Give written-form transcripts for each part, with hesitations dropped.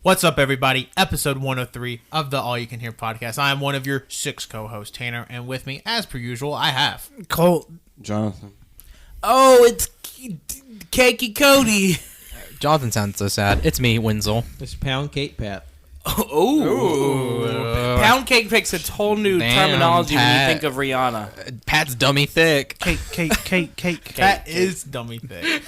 What's up, everybody? Episode 103 of the All You Can Hear podcast. I am one of your 6 co-hosts, Tanner, and with me, as per usual, I have Colt, Jonathan. Oh, it's Cakey Cody. Jonathan sounds so sad. It's me, Wenzel. It's Pound Cake Pat. Oh, Pound Cake picks a whole new terminology when you think of Rihanna. Pat's dummy thick. Cake. Pat is dummy thick.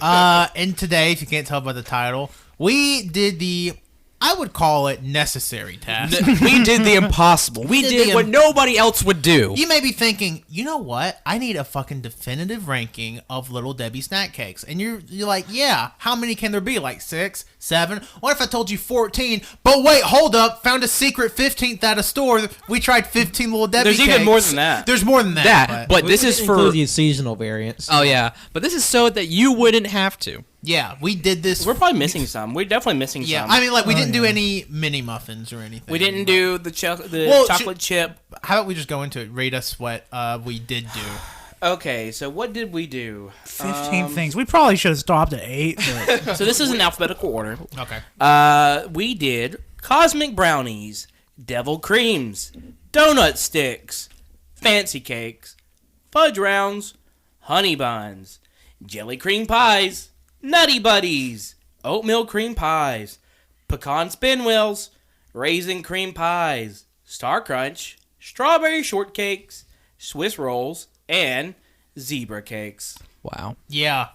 And today, if you can't tell by the title, we did the, I would call it, necessary task. We did the impossible. We did what nobody else would do. You may be thinking, you know what? I need a fucking definitive ranking of Little Debbie snack cakes. And you're like, yeah, how many can there be? Like 6, 7? What if I told you 14? But wait, hold up. Found a secret 15th at a store. We tried 15 Little Debbie There's cakes. even more than that. There's more than that. But this is for the seasonal variants. Oh yeah, but this is so that you wouldn't have to. Yeah, we did this. We're probably missing some. We're definitely missing some. Yeah, I mean, like, we didn't do any mini muffins or anything. We didn't do the chocolate chip. How about we just go into it? Rate us what we did do. Okay, so what did we do? 15 things. We probably should have stopped at 8. But So this is in alphabetical order. Okay. We did Cosmic Brownies, Devil Cremes, Donut Sticks, Fancy Cakes, Fudge Rounds, Honey Buns, Jelly Cream Pies, Nutty Buddies, Oatmeal Cream Pies, Pecan Spinwheels, Raisin Cream Pies, Star Crunch, Strawberry Shortcakes, Swiss Rolls, and Zebra Cakes. Wow. Yeah,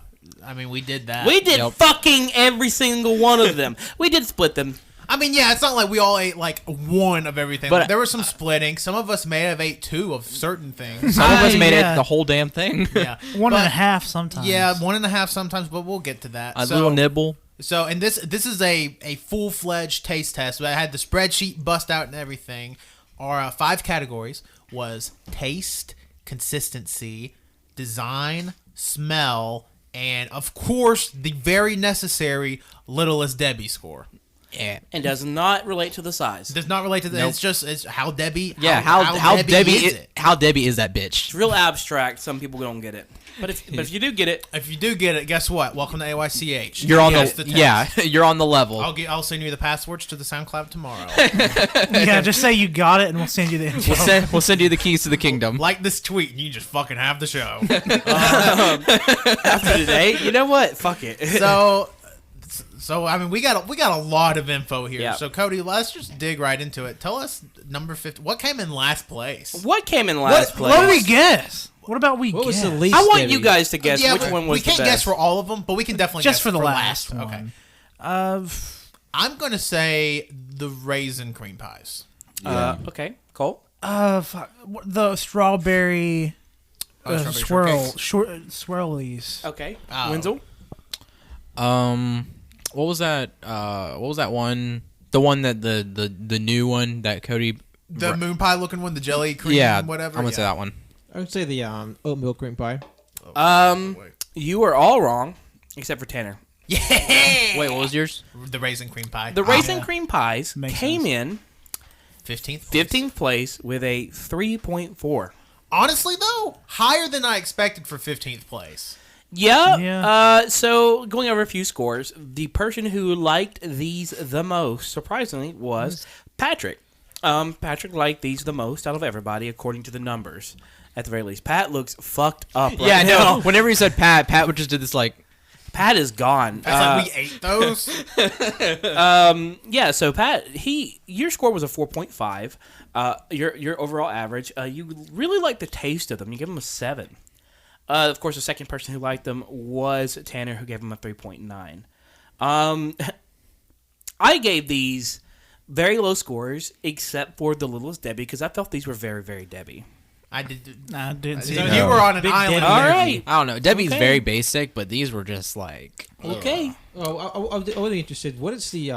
I mean, we did that. We did fucking every single one of them. We did split them. I mean, yeah, it's not like we all ate, like, one of everything. But there was some splitting. Some of us may have ate 2 of certain things. Some of us made yeah. it the whole damn thing. Yeah. 1.5 sometimes. Yeah, 1.5 sometimes, but we'll get to that. A little nibble. So, and this is a full-fledged taste test. I had the spreadsheet bust out and everything. Our 5 categories was taste, consistency, design, smell, and, of course, the very necessary Littlest Debbie score. Yeah. And does not relate to the size. Does not relate to that. Nope. It's how Debbie. Yeah. How Debbie is it? How Debbie is that bitch? It's real abstract. Some people don't get it. But if you do get it, If you do get it, guess what? Welcome to AYCH. You're on Yes, the test. yeah. You're on the level. I'll send you the passwords to the SoundCloud tomorrow. Yeah, just say you got it and we'll send you the info. We'll send you the keys to the kingdom. Like this tweet, and you just fucking have the show. after today, you know what? Fuck it. So I mean, we got a lot of info here. Yeah. So Cody, let's just dig right into it. Tell us number 50. What came in last place? What came in last place? What do we guess? What about we What guess? was the least? I want Debbie? you guys to guess which one was we can't the guess best. for all of them, but we can definitely Just guess for the last. one. Okay. I'm gonna say the raisin cream pies. Okay, Cole. fuck, the strawberry Strawberry swirlies. Okay, Oh. Wenzel. What was that? What was that one? The one that the new one that Cody. The moon pie looking one, the jelly cream, Yeah, whatever. I'm gonna say that one. I would say the oatmeal cream pie. You are all wrong except for Tanner. Yeah. Wait, what was yours? The raisin cream pie. The raisin yeah. cream pies Makes came sense. in 15th. 15th place with a 3.4. Honestly, though, higher than I expected for 15th place. Yeah. Yeah. So going over a few scores, the person who liked these the most, surprisingly, was Patrick. Patrick liked these the most out of everybody, according to the numbers. At the very least, Pat looks fucked up right Yeah, now. no. Whenever he said Pat would just did this like. Pat is gone. That's like we ate those. Yeah, so Pat, your score was a 4.5. Your overall average. You really liked the taste of them. You gave them a 7. Of course, the second person who liked them was Tanner, who gave them a 3.9. I gave these very low scores, except for the Littlest Debbie, because I felt these were very, very Debbie. I did. Nah, I didn't see You that. were on an Big island. Debbie. All right. I don't know. Debbie's Okay. very basic, but these were just like. Okay. Oh, I was interested. What is the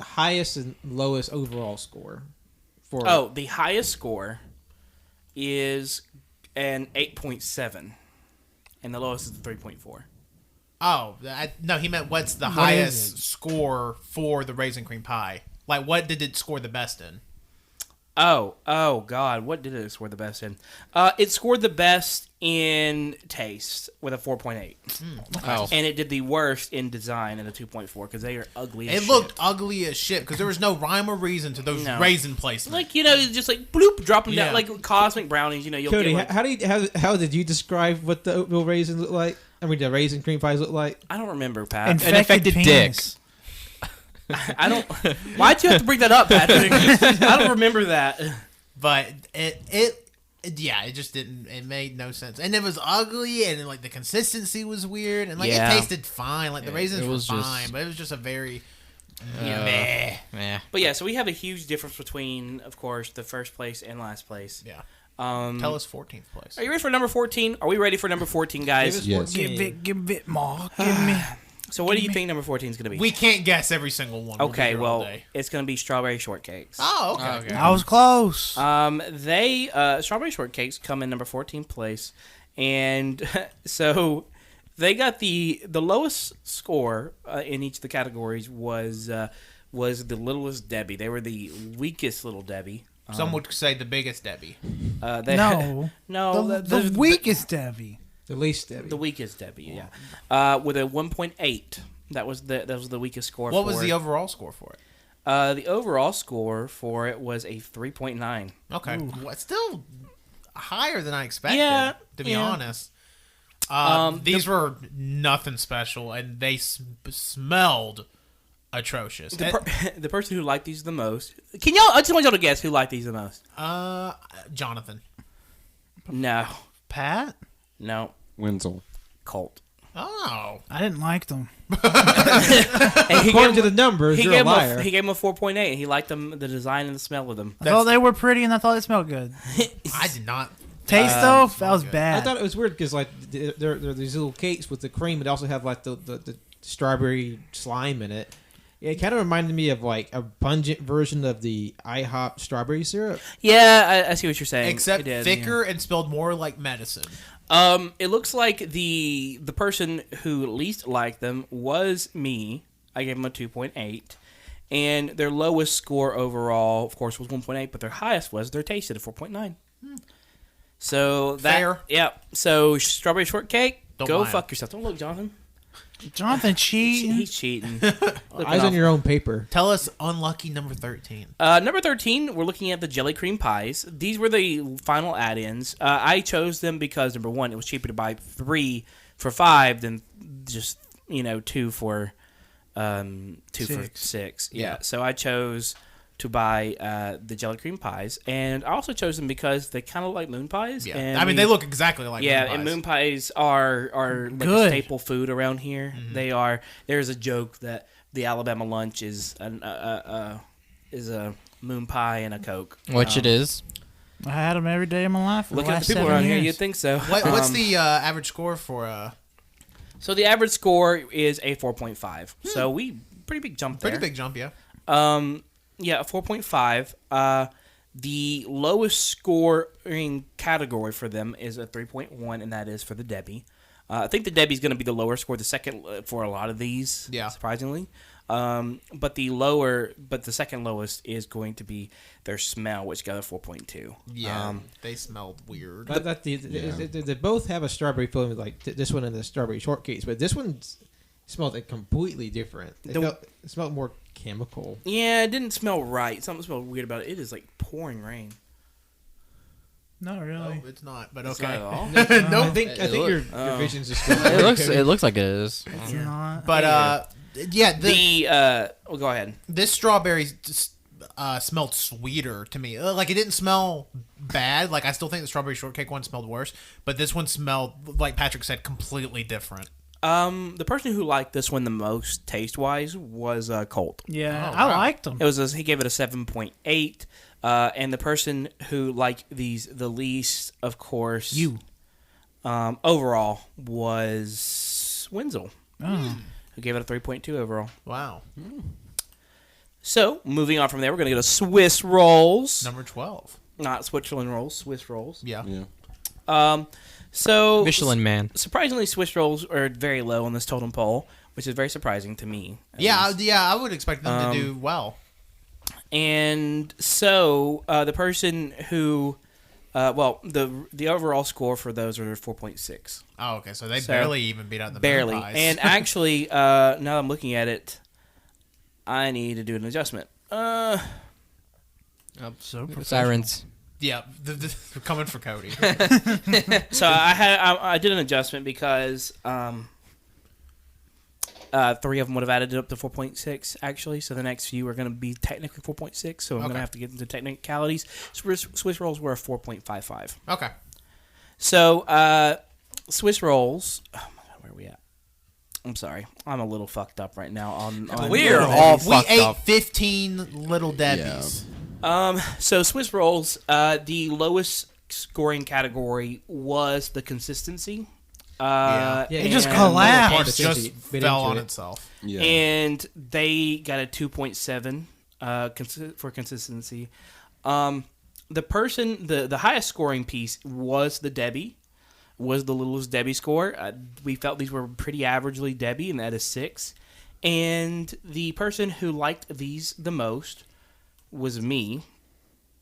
highest and lowest overall score for? Oh, the highest score is an 8.7, and the lowest is 3.4. Oh, no, he meant what's the What highest is it? score for the raisin cream pie? Like, what did it score the best in? Oh, God. What did it score the best in? It scored the best in taste with a 4.8. Oh. And it did the worst in design at a 2.4 because they are ugly as It shit. looked ugly as shit because there was no rhyme or reason to those raisin placements. Like, just like bloop, drop them Yeah. down. Like cosmic brownies, you'll Cody, get like, how did you describe what the oatmeal raisins look like? I mean, the raisin cream pies look like? I don't remember, Pat. Infected infected penis. dicks. I don't. Why'd you have to bring that up, Patrick? I don't remember that. But it just didn't. It made no sense, and it was ugly, and like the consistency was weird, and like Yeah. it tasted fine. Like the raisins it were was just- fine, but it was just a very Yeah. Yeah. But yeah, so we have a huge difference between, of course, the first place and last place. yeah. Um, Tell us 14th place. Are you ready for number 14? Are we ready for number 14, guys? Yes. Give it more. Give me. So what do you think number 14 is going to be? We can't guess every single one. We'll be Okay, here all well, day. it's going to be strawberry shortcakes. Oh, okay. I was close. Strawberry shortcakes come in number 14th place, and so they got the lowest score in each of the categories was the Littlest Debbie. They were the weakest Little Debbie. Some would say the biggest Debbie. No. no, The weakest Debbie. The least Debbie. the weakest Debbie, yeah, with a 1.8. That was the weakest score. What for was it. the overall score for it? The overall score for it was a 3.9. Okay, well, it's still higher than I expected. Yeah, to be yeah. honest. These were nothing special, and they smelled atrocious. The person who liked these the most. Can y'all? I just want y'all to guess who liked these the most. Jonathan. No, Pat? no, Wenzel. Colt. Oh, I didn't like them. And According to the numbers, he you're gave a liar. he gave him a 4.8. And he liked them, the design and the smell of them. I thought they were pretty and I thought they smelled good. I did not. Taste, though, that was good. bad. I thought it was weird because like there are these little cakes with the cream, but also have like the strawberry slime in it. It kind of reminded me of like a pungent version of the IHOP strawberry syrup. Yeah, I see what you're saying. Except It did, thicker and spelled more like medicine. It looks like the person who least liked them was me. I gave them a 2.8. And their lowest score overall, of course, was 1.8, but their highest was their taste at a 4.9. So that Fair. Yeah. So strawberry shortcake, Don't go mind. fuck yourself. Don't look, Jonathan. Jonathan cheating. He's cheating. Looking Eyes on off. your own paper. Tell us unlucky number 13. Number 13, we're looking at the jelly cream pies. These were the final add-ins. I chose them because, number one, it was cheaper to buy 3 for $5 than just, 2 for 6. Yeah. So I chose to buy the jelly cream pies, and I also chose them because they kind of look like moon pies. Yeah, and I mean they look exactly like yeah, moon pies. and moon pies are like a Good. staple food around here. They are. There's a joke that the Alabama lunch is a moon pie and a Coke. Which it is. I had them every day of my life for Look the at last the people 7 around here. years. You'd think so. What's the average score for? So the average score is a 4.5. So we pretty big jump there. Pretty big jump, yeah. Yeah, a 4.5. The lowest scoring category for them is a 3.1, and that is for the Debbie. I think the Debbie's going to be the lower score, the second for a lot of these, surprisingly. But the second lowest is going to be their smell, which got a 4.2. Yeah, they smelled weird. They both have a strawberry filling, like this one and the strawberry shortcakes, but this one smelled like completely different. It smelled more chemical. Yeah, it didn't smell right. Something smelled weird about it. It is like pouring rain. Not really. No, it's not. But It's okay. not at all. No, I think your vision's just going. It looks like it is. It's not. But yeah, Go ahead. this strawberry smelled sweeter to me. Like it didn't smell bad. Like I still think the strawberry shortcake one smelled worse, but this one smelled, like Patrick said, completely different. The person who liked this one the most taste wise was Colt. Yeah, Oh, I wow. liked them. It was he gave it a 7.8. And the person who liked these the least, of course, overall was Wenzel, who gave it a 3.2 overall. Wow. So moving on from there, we're gonna go to Swiss rolls, Number 12. not Switzerland rolls, Swiss rolls. Yeah. So Michelin Man. surprisingly, Swiss rolls are very low on this totem pole, which is very surprising to me. at Yeah, least. I would expect them to do well. And so the person who, the overall score for those are 4.6. Oh, okay. So they barely even beat out the barely. moon pies. And actually, now that I'm looking at it, I need to do an adjustment. Sirens. Yeah, they're coming for Cody. So I did an adjustment because 3 of them would have added up to 4.6 actually. So the next few are going to be technically 4.6. So I'm going to have to get into technicalities. Swiss rolls were a 4.55. Okay. So Swiss rolls. Oh my god, where are we at? I'm sorry, I'm a little fucked up right now. We're all We fucked ate up. 15 Little Debbies. So Swiss rolls, the lowest scoring category was the consistency. It just It collapsed. just fell on itself. Yeah. And they got a 2.7 for consistency. The person, the highest scoring piece was the Debbie, was the Littlest Debbie score. We felt these were pretty averagely Debbie, and that is 6. And the person who liked these the most was me,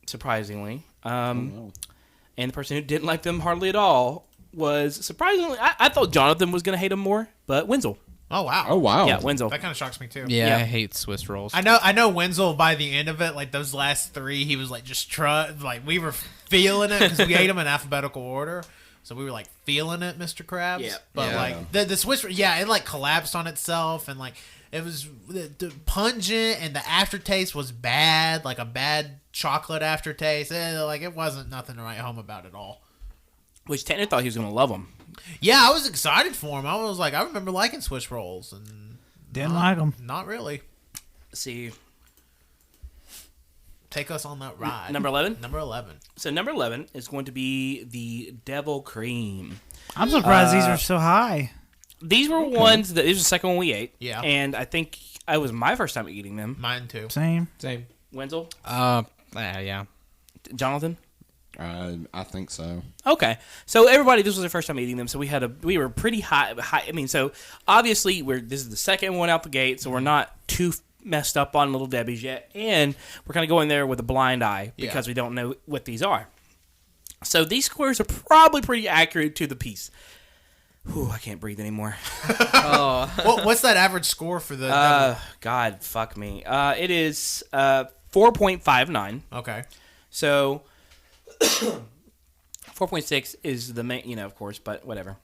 surprisingly. And the person who didn't like them hardly at all was, surprisingly, I thought Jonathan was going to hate them more, but Wenzel. Oh, wow. Oh, wow. Yeah, Wenzel. That kind of shocks me, too. Yeah, Yeah. I hate Swiss rolls. I know Wenzel, by the end of it, like those last 3, he was like just like we were feeling it because we ate them in alphabetical order. So we were like feeling it, Mr. Krabs. Yeah. But like the Swiss, it like collapsed on itself, and like it was the pungent, and the aftertaste was bad, like a bad chocolate aftertaste. Like it wasn't nothing to write home about at all. Which Tanner thought he was going to love them. Yeah, I was excited for him. I was like, I remember liking Swiss rolls, and Didn't like them. not really. See, Take us on that ride. number 11? Number 11. So number 11 is going to be the Devil Cream. I'm surprised these are so high. These were ones that, this was the second one we ate. Yeah. And I think it was my first time eating them. Mine too. Same. Wenzel? Yeah. Jonathan? I think so. Okay. So everybody, this was their first time eating them, so we were pretty high. I mean, so obviously this is the second one out the gate, so we're not too messed up on Little Debbie's yet, and we're kind of going there with a blind eye because we don't know what these are. So these scores are probably pretty accurate to the piece. Whew, I can't breathe anymore. What's that average score for the? God, fuck me. It is 4.59. Okay. So 4.6 is the main, of course, but whatever.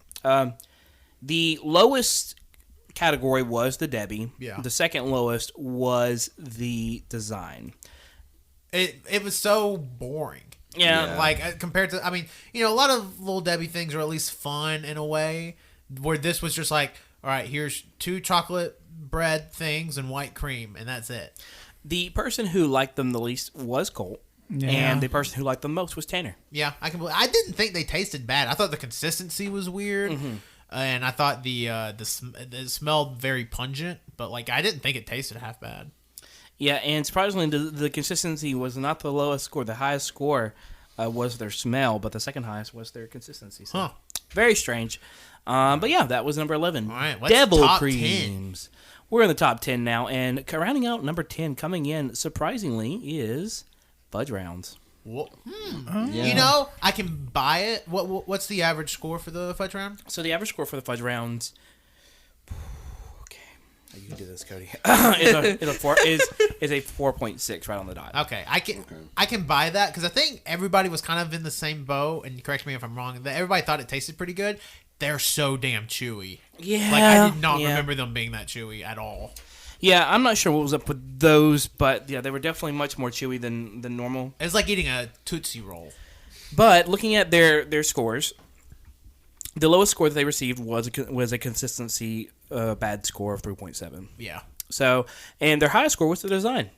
The lowest category was the Debbie. Yeah. The second lowest was the design. It was so boring. Yeah. Like compared to, I mean, a lot of Little Debbie things are at least fun in a way, where this was just like, all right, here's 2 chocolate bread things and white cream, and that's it. The person who liked them the least was Colt. Yeah. And the person who liked them most was Tanner. Yeah, I didn't think they tasted bad. I thought the consistency was weird, and I thought it smelled very pungent. But like, I didn't think it tasted half bad. Yeah, and surprisingly, the consistency was not the lowest score. The highest score was their smell, but the second highest was their consistency. So, very strange. But yeah, that was number 11. All right, what's Devil top Cremes. 10? We're in the top 10 now, and rounding out number 10, coming in surprisingly, is Fudge Rounds. Well, Yeah. I can buy it. What's the average score for the Fudge Round? So the average score for the Fudge Rounds. Okay, you can do this, Cody. is a 4.6 right on the dot. Okay, I can buy that because I think everybody was kind of in the same boat. And correct me if I'm wrong. That everybody thought it tasted pretty good. They're so damn chewy. Yeah, Like I did not remember them being that chewy at all. Yeah, I'm not sure what was up with those, but yeah, they were definitely much more chewy than normal. It's like eating a Tootsie Roll. But looking at their scores, the lowest score that they received was a consistency bad score of 3.7. Yeah. So, and their highest score was the design.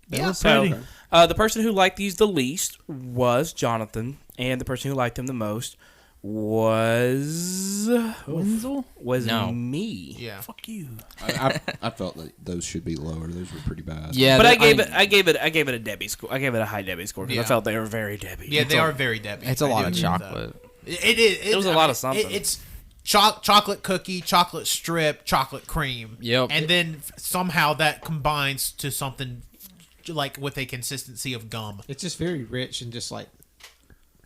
Yeah. Pretty. So, the person who liked these the least was Jonathan, and the person who liked them the most was Wenzel? No. me. Yeah. Fuck you. I felt that those should be lower. Those were pretty bad. Yeah, But I gave it a Debbie score. I gave it a high Debbie score because Yeah. I felt they were very Debbie. Yeah, they are very Debbie. it's a I lot do of agree with chocolate. that. It is. It was a lot of something. It's chocolate cookie, chocolate strip, chocolate cream. Yep. And then somehow that combines to something like with a consistency of gum. It's just very rich and just like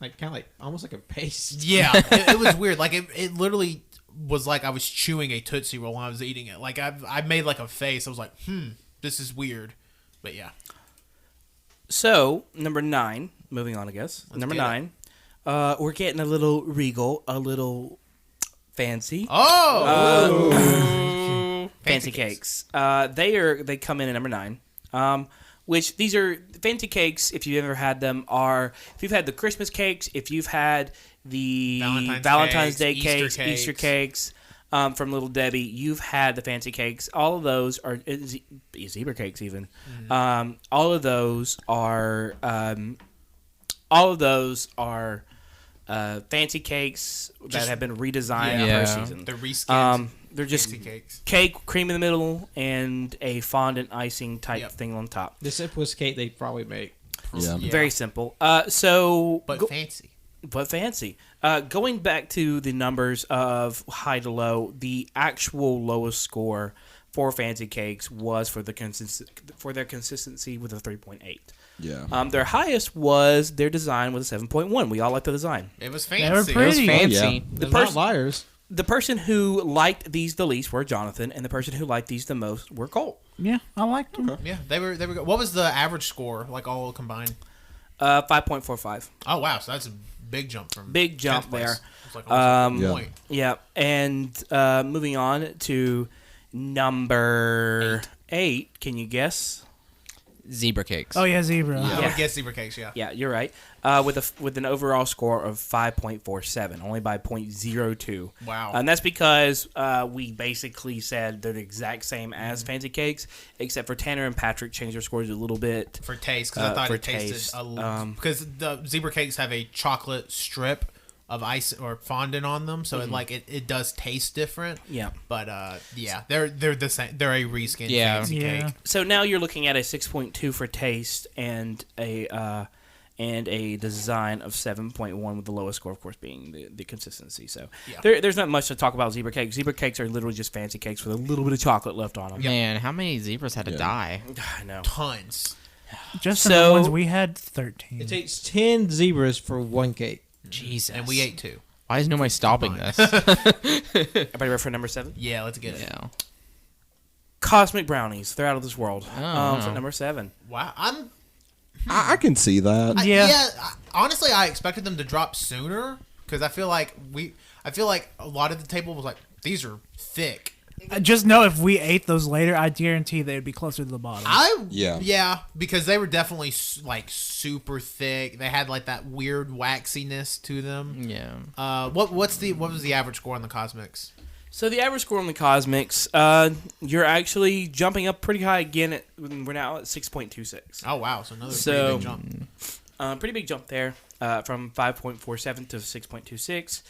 kind of like almost like a paste. Yeah, it was weird. Like it literally was like I was chewing a Tootsie Roll when I was eating it. Like I made like a face. I was like, this is weird. But yeah. So, number 9, moving on, I guess. Number 9, we're getting a little regal, a little fancy. Oh! Fancy cakes. They come in at number 9. Which these are fancy cakes. If you've ever had them, if you've had the Christmas cakes, if you've had the Valentine's Day cakes, Easter cakes from Little Debbie, you've had the fancy cakes. All of those are zebra cakes, even. Mm-hmm. All of those are fancy cakes that have been redesigned per season. They're reskinned. They're just fancy cakes. cake, cream in the middle, and a fondant icing type thing on top. The simplest cake they probably make. Yeah. Very simple. Fancy. But fancy. Going back to the numbers of high to low, the actual lowest score for fancy cakes was for their consistency with a 3.8. Yeah. Their highest was their design with a 7.1. We all like the design. It was fancy. They were pretty. Fancy. They're not liars. The person who liked these the least were Jonathan, and the person who liked these the most were Colt. Yeah, I liked them. Yeah, they were good. What was the average score, like all combined? 5.45. Oh wow, so that's a big jump from Big jump 10th place. there. It's like almost a point. Yeah, and moving on to number 8. Can you guess? Zebra cakes. Oh yeah, zebra. I would guess zebra cakes. Yeah. Yeah, you're right. With an overall score of 5.47, only by 0.02. Wow. And that's because we basically said they're the exact same as Fancy Cakes, except for Tanner and Patrick changed their scores a little bit. For taste, because I thought for it tasted taste, because the zebra cakes have a chocolate strip of ice or fondant on them, so it does taste different. Yeah. But they're the same. They're a reskinned fancy cake. So now you're looking at a 6.2 for taste and a design of 7.1, with the lowest score, of course, being the consistency. So there's not much to talk about zebra cakes. Zebra cakes are literally just fancy cakes with a little bit of chocolate left on them. Man, how many zebras had to die? I know. Tons. Just the ones we had, 13. It takes 10 zebras for one cake. Jesus. And we ate 2. Why is nobody stopping this? Everybody ready for number 7? Yeah, let's get it. Yeah. Cosmic Brownies. They're out of this world. Oh. For number 7. Wow, I can see that. Yeah. Honestly, I expected them to drop sooner because I feel like a lot of the table was like, these are thick. Just know if we ate those later, I guarantee they'd be closer to the bottom. Yeah, because they were definitely like super thick. They had like that weird waxiness to them. Yeah. What was the average score on the Cosmics? So the average score on the Cosmics, you're actually jumping up pretty high again. We're now at 6.26. Oh wow, so another pretty big jump. Pretty big jump there, from 5.47 to 6.26.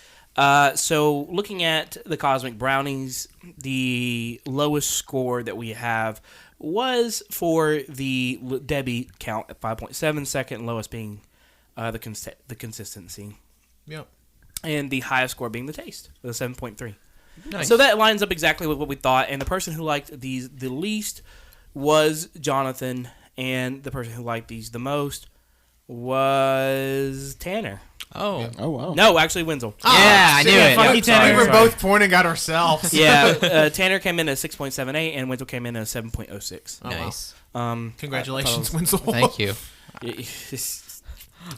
So looking at the Cosmic Brownies, the lowest score that we have was for the Debbie count at 5.7, second lowest being the consistency. Yep. And the highest score being the taste, with a 7.3. Nice. So that lines up exactly with what we thought, and the person who liked these the least was Jonathan, and the person who liked these the most was Tanner. Oh. Oh wow. No, actually Wenzel. Yeah, I knew it. fuck you, Tanner. We were both pointing at ourselves. Yeah, Tanner came in at 6.78, and Wenzel came in at 7.06. Oh, wow. Nice. Congratulations, Winslow. Thank you.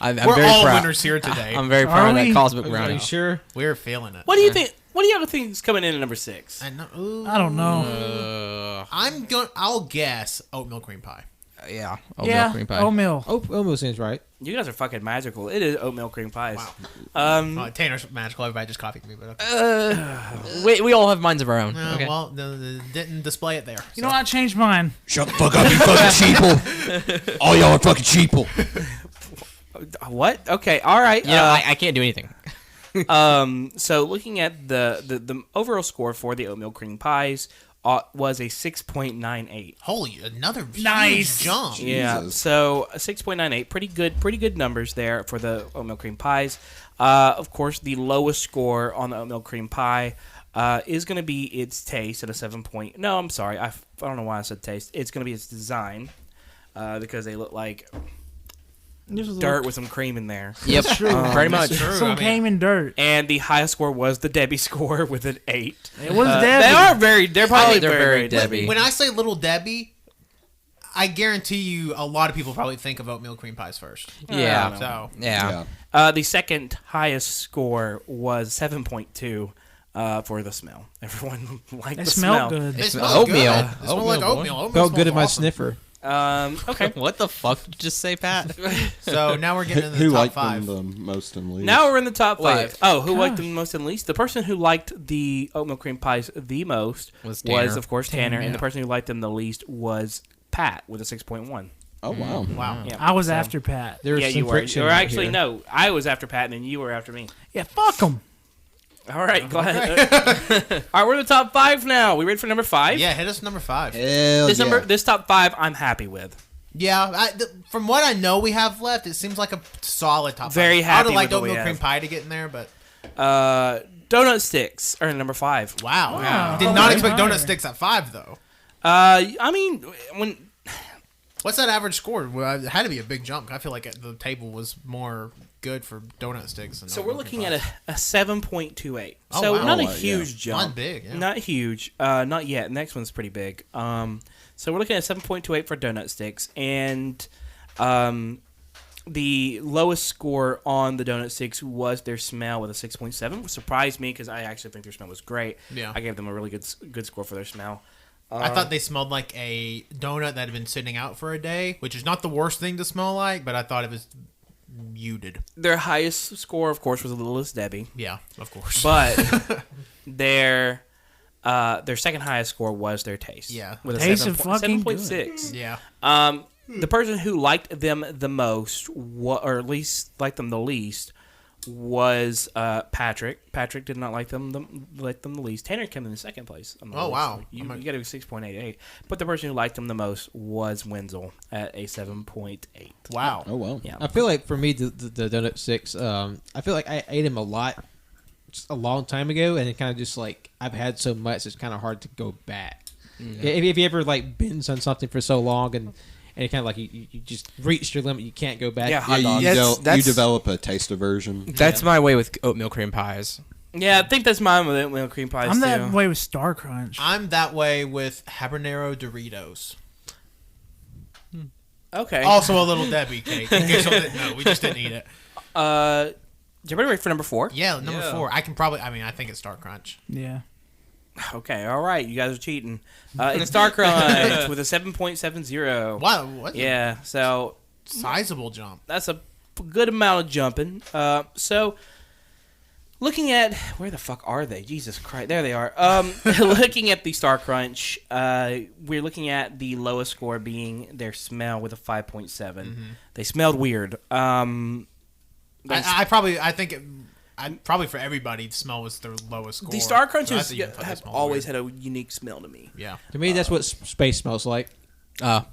I'm We're very all proud. winners here today. I'm very proud of that we? Cosmic Are Brownie. you sure? We're feeling it. What do you think? What do y'all think is coming in at number 6? I know. I don't know. I'll guess oatmeal cream pie. Yeah. Oatmeal cream pie. Oatmeal. Almost seems right. You guys are fucking magical. It is oatmeal cream pies. Wow. Tanner's magical. Everybody just copied me, but okay. We all have minds of our own. Okay. Well, didn't display it there. You know what? I changed mine. Shut the fuck up, you fucking sheeple. All y'all are fucking sheeple. What? Okay. All right. Yeah, I can't do anything. So looking at the overall score for the oatmeal cream pies was a 6.98. Holy, another Nice. huge jump. Yeah. Jesus. So a 6.98, pretty good numbers there for the oatmeal cream pies. Of course, the lowest score on the oatmeal cream pie is going to be its taste at a 7. No, I'm sorry. I don't know why I said taste. It's going to be its design because they look like This was dirt with some cream in there. Yep, pretty much. Some came in dirt. And the highest score was the Debbie score with an 8. It was Debbie. They're probably they're very Debbie. Debbie. When I say Little Debbie, I guarantee you a lot of people probably think of oatmeal cream pies first. Yeah. So Yeah. The second highest score was 7.2 for the smell. Everyone liked They the smelled smell. good. it smells Oatmeal. good. It smells like Oatmeal, oatmeal. Oatmeal Felt good smells in my awesome. sniffer. Okay. What the fuck did you just say, Pat? So now we're getting into Who the top liked 5. them the most and least? Now we're in the top 5. Wait. Oh, who liked them most and least? The person who liked the oatmeal cream pies the most Was Tanner. of course, Tanner. Tanner, And the yeah. person who liked them the least was Pat with a 6.1. Oh wow. Wow. Yeah. I was So- after Pat. There's Yeah, some you were. friction Or right actually, here. no. I was after Pat, and then you were after me. Yeah, fuck them. All right, go ahead. All right, we're in the top 5 now. We ready for number 5? Yeah, hit us number 5. Hell This yeah. this top 5, I'm happy with. Yeah, from what I know we have left, it seems like a solid top 5. Very I would happy have liked with what we oatmeal cream have. pie to get in there, but Donut sticks are number 5. wow. Wow. Did not Okay. expect Higher. donut sticks at 5 though. I mean, when What's that average score? Well, it had to be a big jump. I feel like the table was more good for donut sticks. Than so we're oatmeal looking cream at pies. a 7.28. Oh, So wow. not a Oh, yeah. huge jump. Not big, yeah. Not huge. Not yet. Next one's pretty big. So we're looking at 7.28 for donut sticks, and the lowest score on the donut sticks was their smell with a 6.7, which surprised me because I actually think their smell was great. Yeah. I gave them a really good score for their smell. I thought they smelled like a donut that had been sitting out for a day, which is not the worst thing to smell like, but I thought it was muted. Their highest score, of course, was the Littlest Debbie, Yeah, of course. but their second highest score was their taste. Yeah. with a Taste is fucking 7.6. yeah. The person who liked them the most, or at least liked them the least, was Patrick. Patrick did not like them the least. Tanner came in second place. On the Oh, list. wow. You got a 6.88. But the person who liked them the most was Wenzel at a 7.8. Wow. Oh wow. Yeah. I feel like for me, the donut sticks. I feel like I ate them a lot, just a long time ago, and it kind of just like I've had so much, it's kind of hard to go back. If you ever like binge on something for so long and it kind of like you just reached your limit, you can't go back. Yeah, hot Yeah, dogs. you, Yes, you that's- develop a taste aversion. That's my way with oatmeal cream pies. Yeah, I think that's mine with oatmeal cream pies I'm too. that way with Star Crunch. I'm that way with habanero Doritos. Okay. Also a Little Debbie cake. In case y'all didn't know, we just didn't eat it. Is everybody ready for number 4? Yeah, number 4. I can probably. I mean, I think it's Star Crunch. Yeah. Okay, all right. You guys are cheating. It's Star Crunch with a 7.70. Wow, what? Yeah, so Sizable jump. that's a good amount of jumping. So, looking at where the fuck are they? Jesus Christ, there they are. Looking at the Star Crunch, we're looking at the lowest score being their smell with a 5.7. They smelled weird. I think. Probably for everybody, the smell was their lowest score. The Star So Crunches that's even thought they have smelled always weird. had a unique smell to me. Yeah. To me, that's what space smells like. I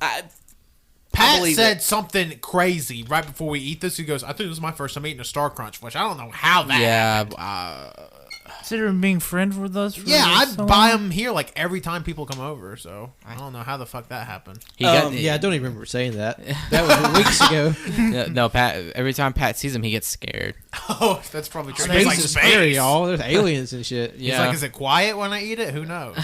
Pat believe said it. something crazy right before we eat this. He goes, "I think this was my first time eating a Star Crunch," which I don't know how that. Yeah, Considering being friends with us. For Yeah, I so buy long. them here like every time people come over. So I don't know how the fuck that happened. he got. Yeah, I don't even remember saying that. That was weeks ago. No, Pat. Every time Pat sees him, he gets scared. Oh, that's probably true. Space He's like, is space. scary, y'all. There's aliens and shit. He's Yeah. like, is it quiet when I eat it? Who knows?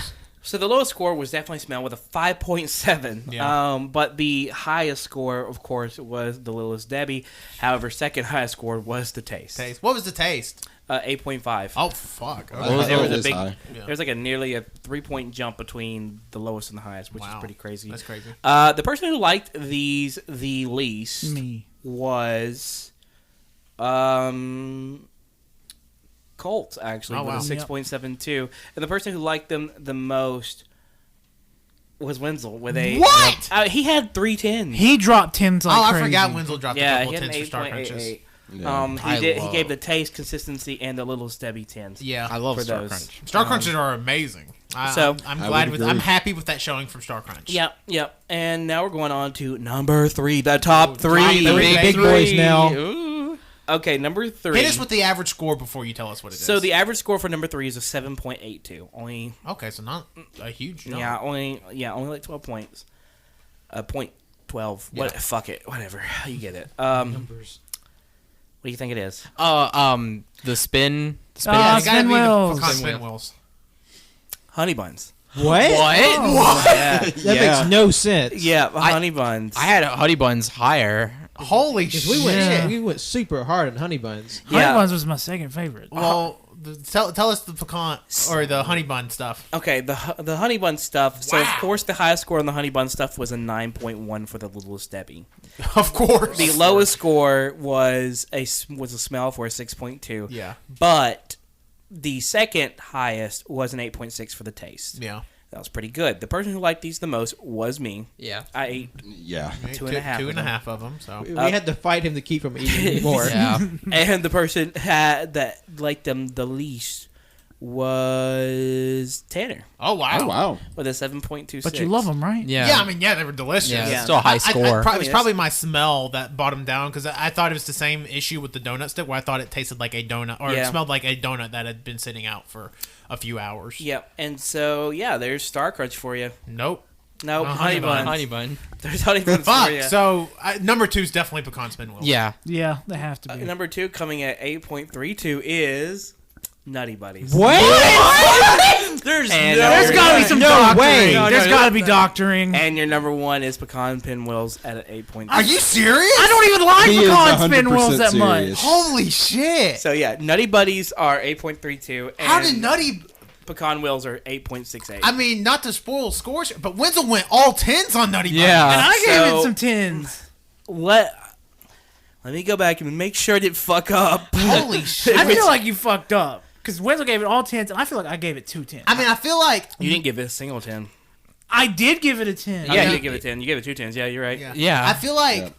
So the lowest score was definitely smell with a 5.7. Yeah. But the highest score, of course, was the Littlest Debbie. However, second highest score was the taste. Taste. What was the taste? 8.5. Oh fuck. Okay. Wow. There was That a is big, high. there's like nearly a 3-point jump between the lowest and the highest, which is Wow. pretty crazy. That's crazy. The person who liked these the least Me. was Colt, actually, Oh, with wow. a 6.72. And the person who liked them the most was Wenzel with a... What? He had 3 tens. He dropped tens like Oh, crazy. I forgot Wenzel dropped Yeah, a he couple had an tens for Star Crunches. 8.88. Yeah. He gave the taste, consistency, and the Littlest Debbie tens. Yeah, I love for Star those. Crunch. Star Crunches are amazing. So- I'm I glad would with. I'm agree. happy with that showing from Star Crunch. Yep. And now we're going on to number 3, the top 3. top three, big boys now. Ooh. Okay, number 3. Hit us with the average score before you tell us what it is. So the average score for number 3 is a 7.82. Okay, so not a huge jump. Only like 12 points. A point. 12. Yeah. Fuck it. Whatever. You get it. What Numbers. do you think it is? The spin. It's gotta be the Spinwheels. pecan spinwheels. Honey buns. What? Yeah. That makes no sense. Yeah, honey buns. I had honey buns higher. Holy Because shit! we went super hard on honey buns. Honey Yeah. buns was my second favorite. Well, tell us the pecan or the honey bun stuff. Okay, the honey bun stuff. So, of Wow. course, the highest score on the honey bun stuff was a 9.1 for the Littlest Debbie. Of course. The lowest score was a smell for a 6.2. Yeah. But the second highest was an 8.6 for the taste. Yeah. That was pretty good. The person who liked these the most was me. Yeah. I ate Yeah. two and a half Two of and a them. half of them. So We had to fight him to keep from eating more. Yeah. And the person that liked them the least was Tanner Oh wow. Oh wow. with a 7.26. But you love them, right? Yeah. Yeah, I mean, yeah, they were delicious. Yeah, Yeah. it's still a high I score. it was Yes. probably my smell that brought them down because I thought it was the same issue with the donut stick where I thought it tasted like a donut or Yeah. it smelled like a donut that had been sitting out for a few hours. Yep. And so, yeah, there's Star Crunch for you. Nope. No, honey honey bun. buns. Honey bun. There's honey buns for Fuck. you. So number 2 is definitely pecan spinwheels. Yeah. Yeah, they have to be. Number 2 coming at 8.32 is Nutty Buddies. What? There's There's gotta be some No doctoring. way. There's gotta be doctoring. And your number 1 is Pecan Pinwheels at an 8.2. Are you serious? I don't even like He is pecan 100% spinwheels that much. serious. Holy shit! So, yeah, Nutty Buddies are 8.32. And How did Nutty? Pecan Wheels are 8.68. I mean, not to spoil scores, but Wenzel went all 10s on Nutty Buddies. Yeah. And I gave So- it some tens. Let me go back and make sure I didn't fuck up. Holy shit! I feel like you fucked up. Because Wenzel gave it all tens, and I feel like I gave it 2 tens. I mean, I feel like You didn't give it a single 10. I did give it a 10. Yeah, you did give it 10. You gave it 2 10s. Yeah, you're right. Yeah. I feel like Yeah.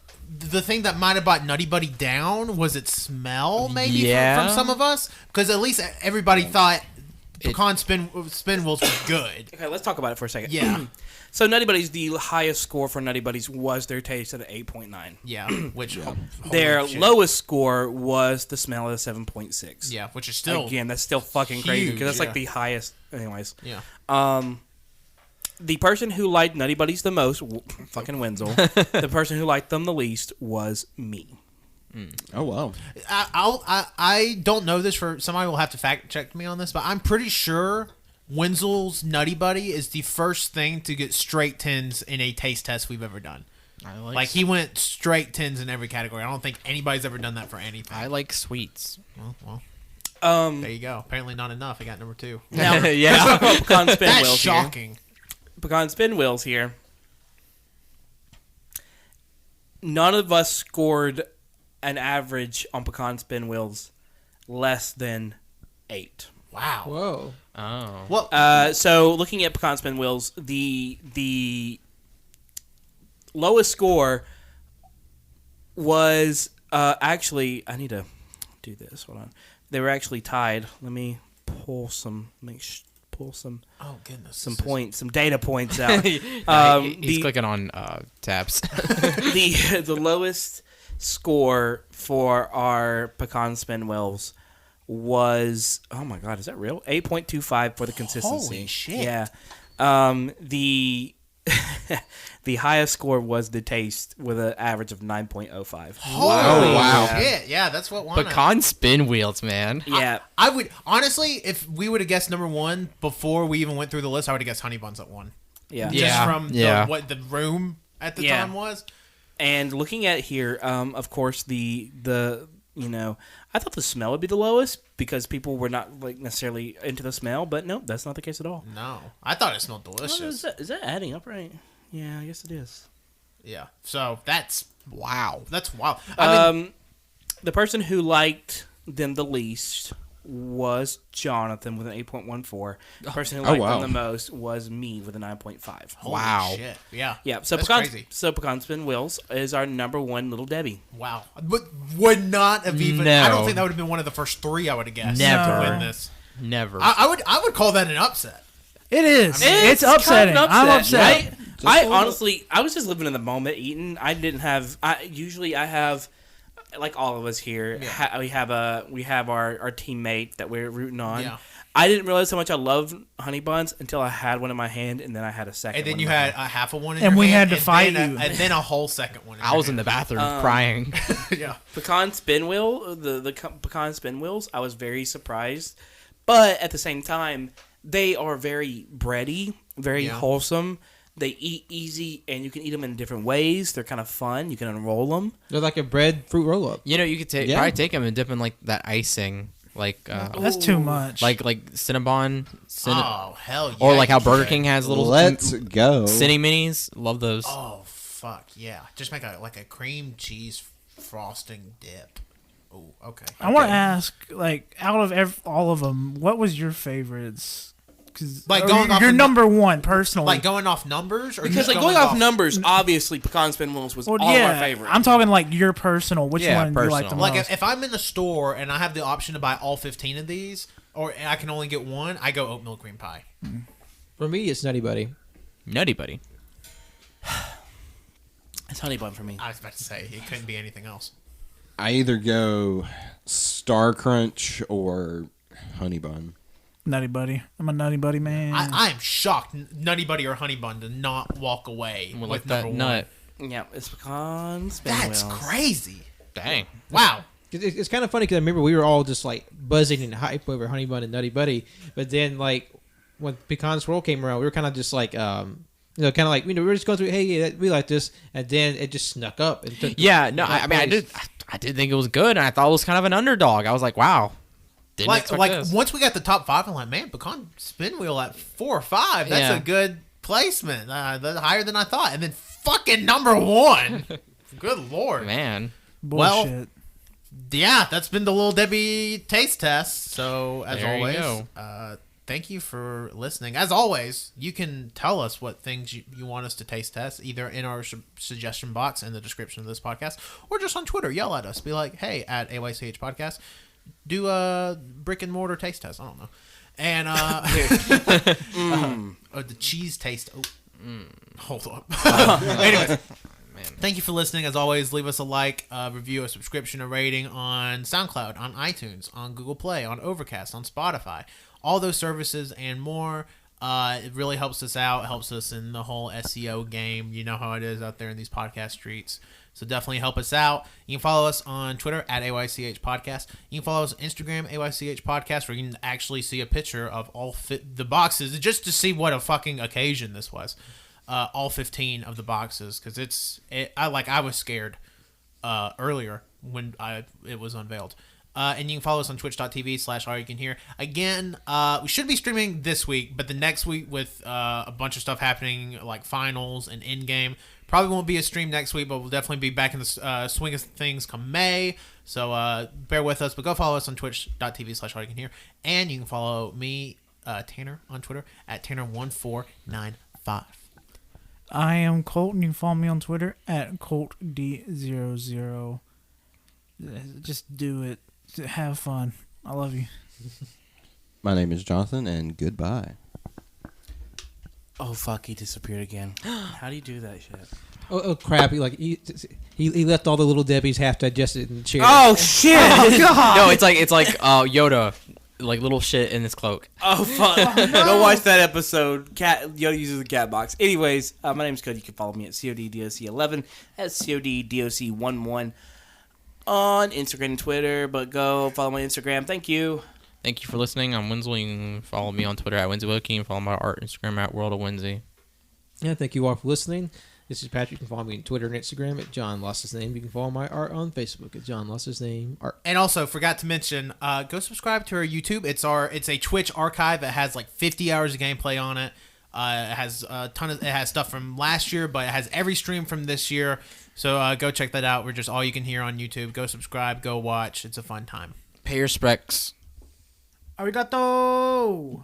the thing that might have brought Nutty Buddy down was its smell, maybe Yeah. from some of us, because at least everybody thought pecan spinwheels were good. Okay, let's talk about it for a second. Yeah, So Nutty Buddies, the highest score for Nutty Buddies was their taste at an 8.9. yeah, which holy Their shit. lowest score was the smell at a 7.6. yeah, which is still Again, that's still fucking crazy huge, because that's yeah. like the highest. Anyways, yeah. The person who liked Nutty Buddies the most, fucking Wenzel. The person who liked them the least was me. Oh wow. I don't know this for somebody will have to fact check me on this, but I'm pretty sure Wenzel's Nutty Buddy is the first thing to get straight 10s in a taste test we've ever done. Like he went straight 10s in every category. I don't think anybody's ever done that for anything. I like sweets. Well, Um, there you go. Apparently not enough. I got number 2. now, Yeah. let's talk about Pecan That's Spinwheels here. shocking. Pecan Spinwheels here. None of us scored an average on Pecan Spinwheels less than 8. Wow. Whoa. Oh. Well, So looking at Pecan Spinwheels, the lowest score was actually, I need to do this. Hold on. They were actually tied. Let me pull some oh goodness. some points, some data points out. He's clicking on tabs. The lowest score for our Pecan Spinwheels was, oh my god, is that real? 8.25 for the consistency. Holy shit. Yeah. The the highest score was the taste with an average of 9.05. Holy wow. shit. Yeah, that's what won it. Pecan spin wheels, man. Yeah. I would honestly, if we would have guessed number 1 before we even went through the list, I would have guessed honey buns at 1. Yeah. Just Yeah. from Yeah. what the room at the Yeah. time was. And looking at here, of course, the I thought the smell would be the lowest because people were not like necessarily into the smell, but no, that's not the case at all. No, I thought it smelled Oh, delicious. is that adding up right? Yeah, I guess it is. Yeah, so that's wow. That's wow. I mean, The person who liked them the least was Jonathan with an 8.14. The person who liked wow. them the most was me with a 9.5. holy wow. shit. Yeah, Yeah, so that's Pecan, crazy. so Pecan Spinwheels is our number 1 Little Debbie. Wow, but would not have even. No. I don't think that would have been one of the first 3 I would have guessed. Never. to win this. Never. I would call that an upset. It is. It's It's upsetting. kind of I'm upset, upset. right? I honestly, I was just living in the moment, eating. I didn't have. Usually I have, like all of us here. We have our teammate that we're rooting on. Yeah. I didn't realize how much I loved honey buns until I had one in my hand, and then I had a second. And then one you in my had hand. a half of one in And your we hand, had to fight then you. and then a whole second one. I was in the bathroom crying. yeah. Pecan Spinwheel, the Pecan Spinwheels, I was very surprised. But at the same time, they are very bready, very wholesome. They eat easy, and you can eat them in different ways. They're kind of fun. You can unroll them. They're like a bread fruit roll up. You know, you could probably take them and dip in like that icing, like That's too much. like Cinnabon, Oh hell yeah! or like how you Burger should. King has little Let's go. Cine Minis. Love those. Oh fuck yeah! Just make a cream cheese frosting dip. Oh okay. I want to ask, like, out of all of them, what was your favorites? Cause, Like, going off your of number one personally. Like going off numbers, or Because just like going off numbers, obviously Pecan Spinwheels was all of our favorite. I'm talking like your personal. Which Yeah, one you like the personal. most? Like if I'm in the store and I have the option to buy all 15 of these, or I can only get one, I go oatmeal cream pie. For me, it's Nutty Buddy. Nutty Buddy. It's honey bun for me. I was about to say it couldn't be anything else. I either go Star Crunch or Honey Bun. Nutty Buddy. I'm a Nutty Buddy man. I am shocked Nutty Buddy or Honey Bun to not walk away Well, with like that number nut. one. Yeah, it's Pecan Spinwheels. That's crazy. Dang. Wow. It's kind of funny because I remember we were all just like buzzing and hype over Honey Bun and Nutty Buddy, but then like when Pecan Swirl came around, we were kind of just like kind of like we were just going through, hey, yeah, we like this, and then it just snuck up. And took Yeah, no, I mean, I did think it was good, and I thought it was kind of an underdog. I was like, wow. Didn't expect this. Once we got the top 5, I'm like, man, Pecan Spinwheel at 4 or 5. That's a good placement. That's higher than I thought. And then fucking number 1. Good lord. Man. Bullshit. Well, yeah, that's been the Little Debbie taste test. So as There you always, go. thank you for listening. As always, you can tell us what things you want us to taste test, either in our suggestion box in the description of this podcast, or just on Twitter. Yell at us. Be like, hey, at AYCH Podcast, do a brick and mortar taste test. I don't know. And the cheese taste. Oh, hold up. Anyways. Thank you for listening. As always, leave us a like, review, a subscription, a rating on SoundCloud, on iTunes, on Google Play, on Overcast, on Spotify. All those services and more. It really helps us out. Helps us in the whole SEO game. You know how it is out there in these podcast streets. So definitely help us out. You can follow us on Twitter at AYCH Podcast. You can follow us on Instagram, AYCH Podcast, where you can actually see a picture of all the boxes just to see what a fucking occasion this was. All 15 of the boxes, because I was scared earlier when it was unveiled. And you can follow us on twitch.tv/AllYouCanHear. Again, we should be streaming this week, but the next week with a bunch of stuff happening like finals and in-game, probably won't be a stream next week, but we'll definitely be back in the swing of things come May. So bear with us, but go follow us on twitch.tv/AllYouCanHear. And you can follow me, Tanner, on Twitter at Tanner1495. I am Colt, and you can follow me on Twitter at ColtD00. Just do it. Have fun. I love you. My name is Jonathan, and goodbye. Oh fuck, he disappeared again. How do you do that shit? Oh crap! He left all the Little Debbies half digested in the chair. Oh shit! No, it's like Yoda, like little shit in his cloak. Oh fuck! Go watch that episode. Yoda uses the cat box. Anyways, my name's Cody. You can follow me at CODDOC11. That's CODDOC11 on Instagram and Twitter. But go follow my Instagram. Thank you. Thank you for listening. I'm Winslow. You can follow me on Twitter at WinslowWilkie and follow my art Instagram at World of Winsy. Yeah, thank you all for listening. This is Patrick. You can follow me on Twitter and Instagram at John Lost His Name. You can follow my art on Facebook at John Lost His Name Art. And also, forgot to mention, go subscribe to our YouTube. It's a Twitch archive that has like 50 hours of gameplay on it. It has a ton of stuff from last year, but it has every stream from this year. So go check that out. We're just All You Can Hear on YouTube. Go subscribe. Go watch. It's a fun time. Pay your specs. Arigato!